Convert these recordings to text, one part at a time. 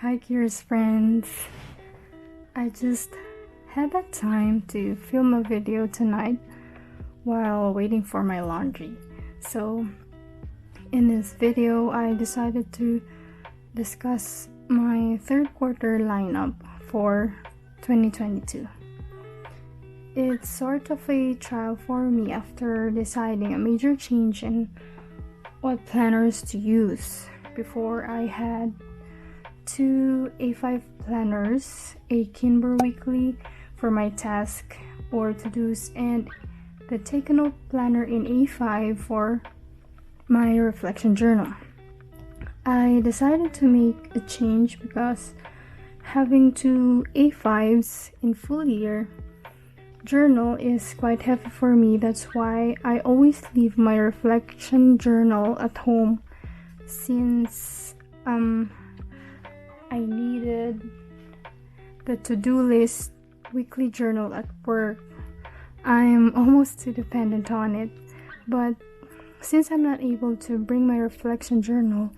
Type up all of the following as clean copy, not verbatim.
Hi, Curious friends. I just had that time to film a video tonight while waiting for my laundry. So, in this video, I decided to discuss my third quarter lineup for 2022. It's sort of a trial for me after deciding a major change in what planners to use. Before, I had two A5 planners, a Kinber Weekly for my task or to-dos, and the Take a Note planner in A5 for my reflection journal. I decided to make a change because having two A5s in full year journal is quite heavy for me. That's why I always leave my reflection journal at home since I needed the to-do list weekly journal at work. I'm almost too dependent on it, but since I'm not able to bring my reflection journal,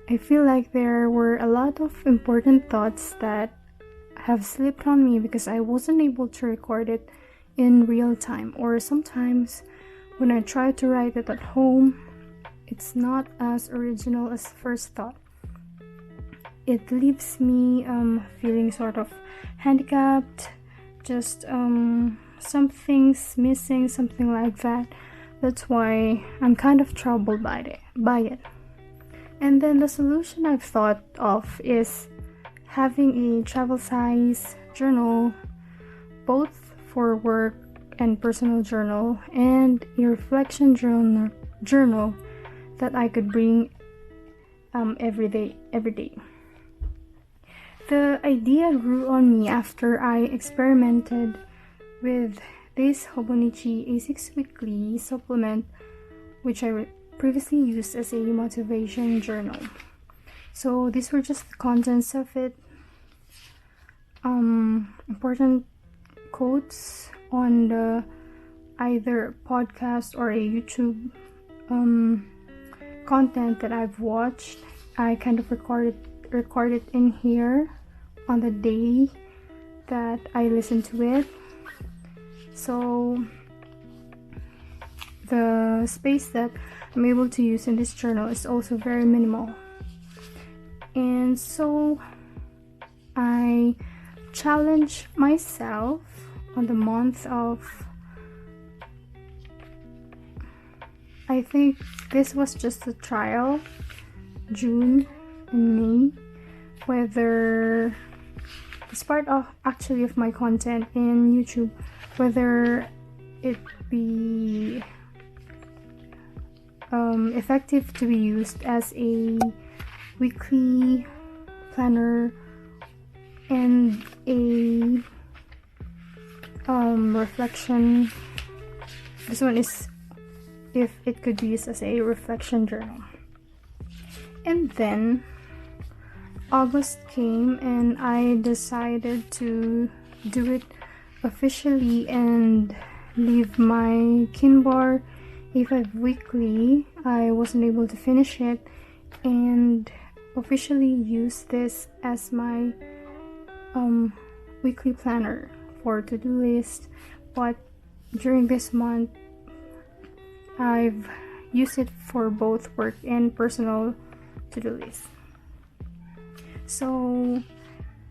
I feel like there were a lot of important thoughts that have slipped on me because I wasn't able to record it in real time, or sometimes when I try to write it at home, it's not as original as first thought. It leaves me feeling sort of handicapped, just something's missing, something like that. That's why I'm kind of troubled by it. And then the solution I've thought of is having a travel size journal, both for work and personal journal, and a reflection journal that I could bring every day. The idea grew on me after I experimented with this Hobonichi A6 Weekly supplement, which I previously used as a motivation journal. So these were just the contents of it. Important quotes on the either podcast or a YouTube content that I've watched. I kind of recorded in here on the day that I listened to it. So the space that I'm able to use in this journal is also very minimal. And so I challenged myself on the month of, I think this was just a trial, June and May, whether it's part of my content in YouTube, whether it be effective to be used as a weekly planner and a reflection. This one is if it could be used as a reflection journal. And then August came and I decided to do it officially and leave my Kinbar A5 Weekly. I wasn't able to finish it and officially use this as my weekly planner for to-do list. But during this month, I've used it for both work and personal to-do list. So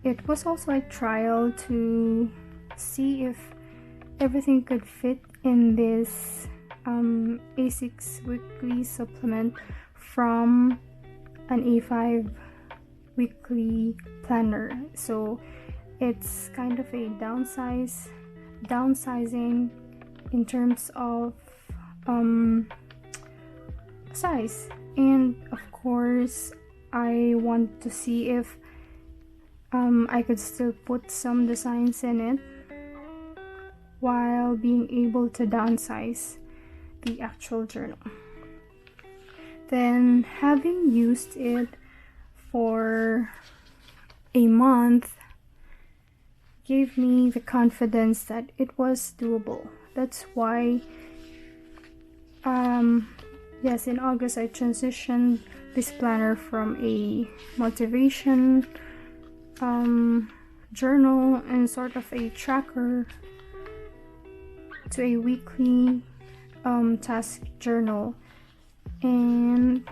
it was also a trial to see if everything could fit in this A6 weekly supplement from an A5 weekly planner. So it's kind of a downsizing in terms of size, and of course I want to see if I could still put some designs in it while being able to downsize the actual journal. Then, having used it for a month, gave me the confidence that it was doable. That's why yes, in August I transitioned this planner from a motivation journal and sort of a tracker to a weekly task journal, and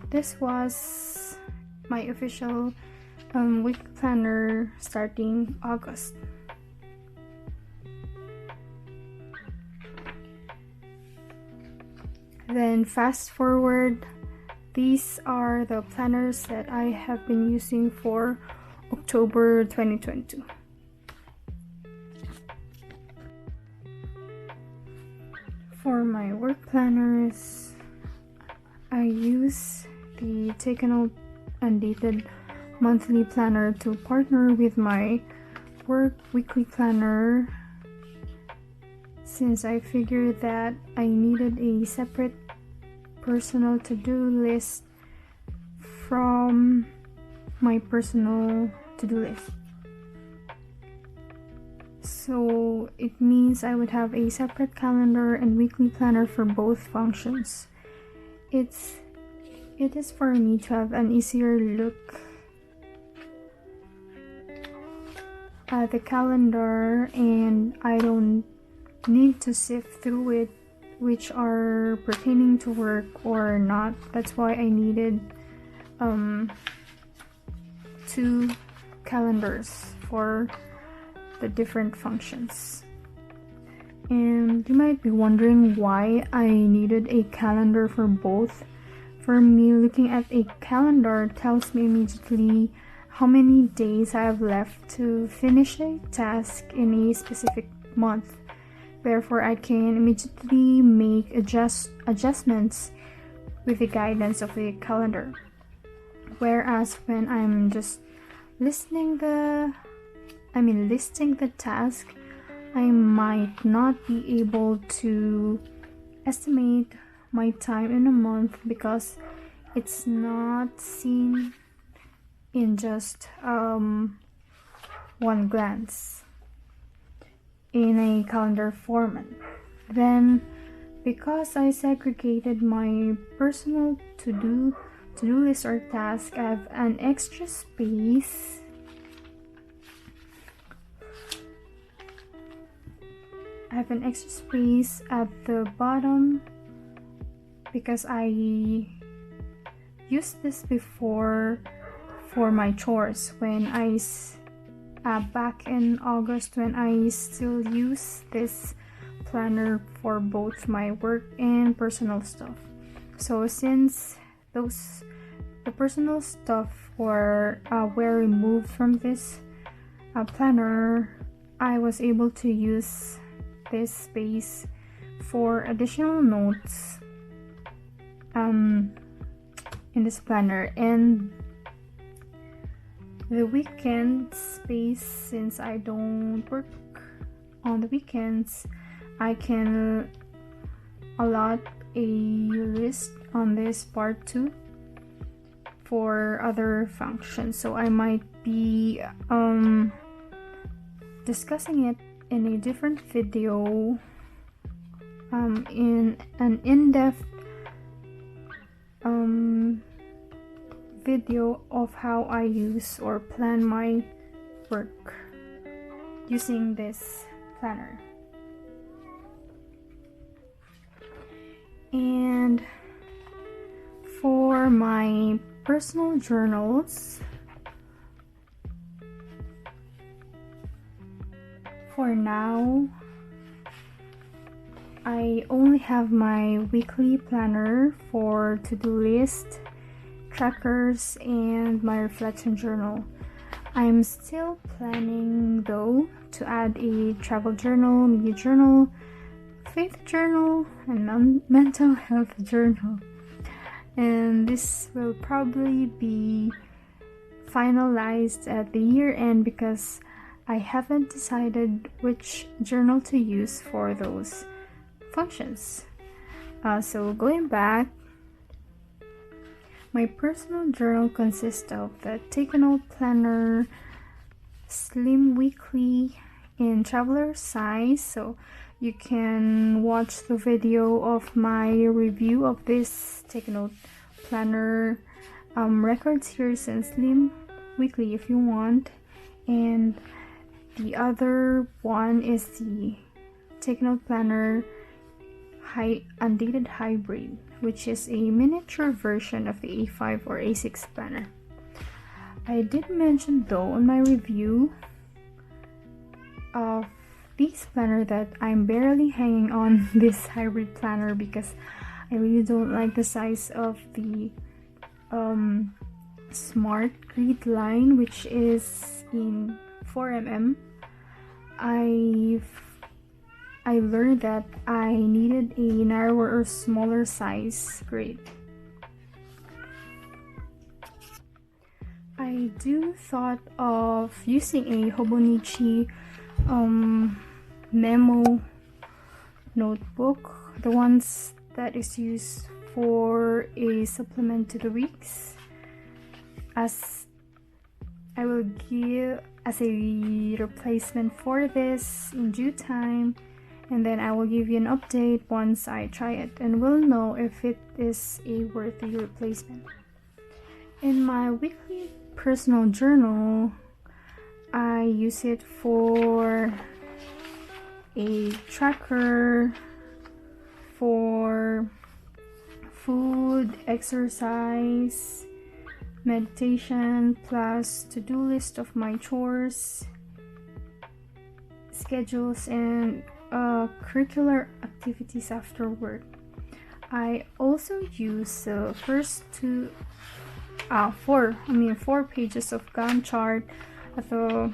this was my official week planner starting August. Then fast forward, these are the planners that I have been using for October 2022. For my work planners, I use the Undated monthly planner to partner with my work weekly planner, since I figured that I needed a separate personal to-do list from my personal to-do list. So it means I would have a separate calendar and weekly planner for both functions. It is for me to have an easier look at the calendar, and I don't need to sift through it which are pertaining to work or not. That's why I needed 2 calendars for the different functions. And you might be wondering why I needed a calendar for both. For me, looking at a calendar tells me immediately how many days I have left to finish a task in a specific month. Therefore, I can immediately make adjustments with the guidance of the calendar. Whereas when I'm just listing the task, I might not be able to estimate my time in a month because it's not seen in just one glance in a calendar format. Then, because I segregated my personal to-do list or task, I have an extra space at the bottom because I used this before for my chores when back in August, when I still use this planner for both my work and personal stuff. So since the personal stuff were removed from this planner, I was able to use this space for additional notes in this planner. And the weekend space, since I don't work on the weekends, I can allot a list on this part too for other functions. So I might be discussing it in a different video, in an in-depth video of how I use or plan my work using this planner. And for my personal journals, for now, I only have my weekly planner for to-do list, trackers, and my reflection journal. I'm still planning though to add a travel journal, media journal, faith journal, and mental health journal. And this will probably be finalized at the year end because I haven't decided which journal to use for those functions. So going back, my personal journal consists of the take a note planner, Slim Weekly in traveler size, so you can watch the video of my review of this Take Note planner record series in Slim Weekly if you want. And the other one is the Take Note planner Undated Hybrid, which is a miniature version of the A5 or A6 planner. I did mention though in my review of this planner that I'm barely hanging on this hybrid planner because I really don't like the size of the Smart Grid line, which is in 4mm. I learned that I needed a narrower or smaller size grid. I do thought of using a Hobonichi memo notebook, the ones that is used for a supplement to the weeks, as I will give as a replacement for this in due time, and then I will give you an update once I try it and we'll know if it is a worthy replacement. In my weekly personal journal, I use it for a tracker for food, exercise, meditation, plus to-do list of my chores, schedules, and curricular activities after work. I also use the first four pages of Gantt chart at the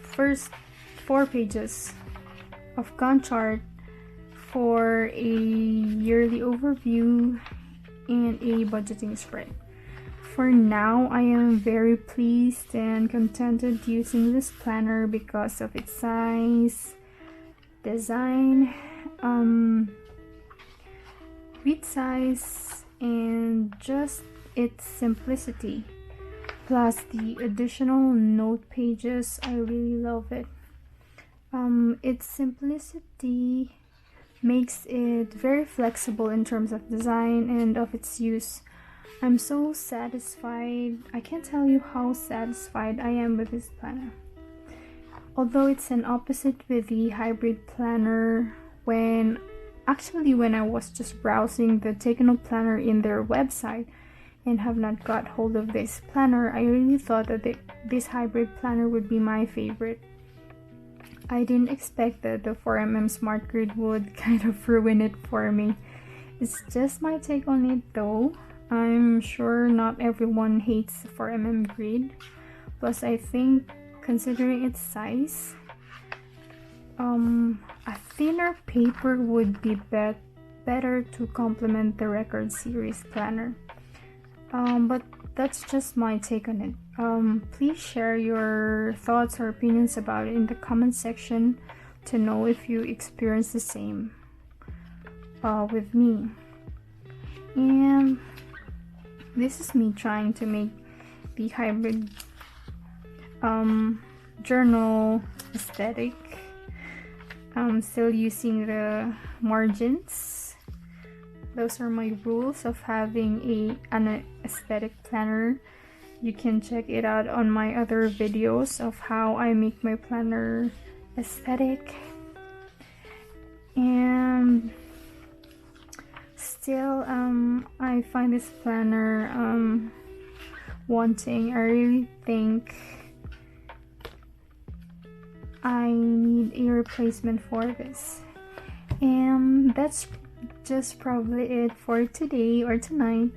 first 4 pages of Gantt chart for a yearly overview and a budgeting spread. For now, I am very pleased and contented using this planner because of its size, design, read size, and just its simplicity. Plus the additional note pages, I really love it. Its simplicity makes it very flexible in terms of design and of its use. I'm so satisfied. I can't tell you how satisfied I am with this planner. Although it's an opposite with the hybrid planner, when I was just browsing the Take Note planner in their website and have not got hold of this planner, I really thought that this hybrid planner would be my favorite. I didn't expect that the 4mm Smart Grid would kind of ruin it for me. It's just my take on it though. I'm sure not everyone hates 4mm grid. Plus, I think considering its size, a thinner paper would be better to complement the record series planner. But that's just my take on it. Please share your thoughts or opinions about it in the comment section to know if you experience the same with me. And this is me trying to make the hybrid journal aesthetic. I'm still using the margins. Those are my rules of having an aesthetic planner. You can check it out on my other videos of how I make my planner aesthetic. And still, I find this planner wanting. I really think I need a replacement for this. And that's just probably it for today or tonight.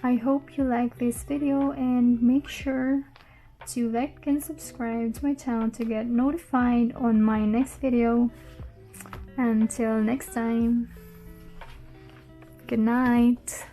I hope you like this video and make sure to like and subscribe to my channel to get notified on my next video. Until next time, good night.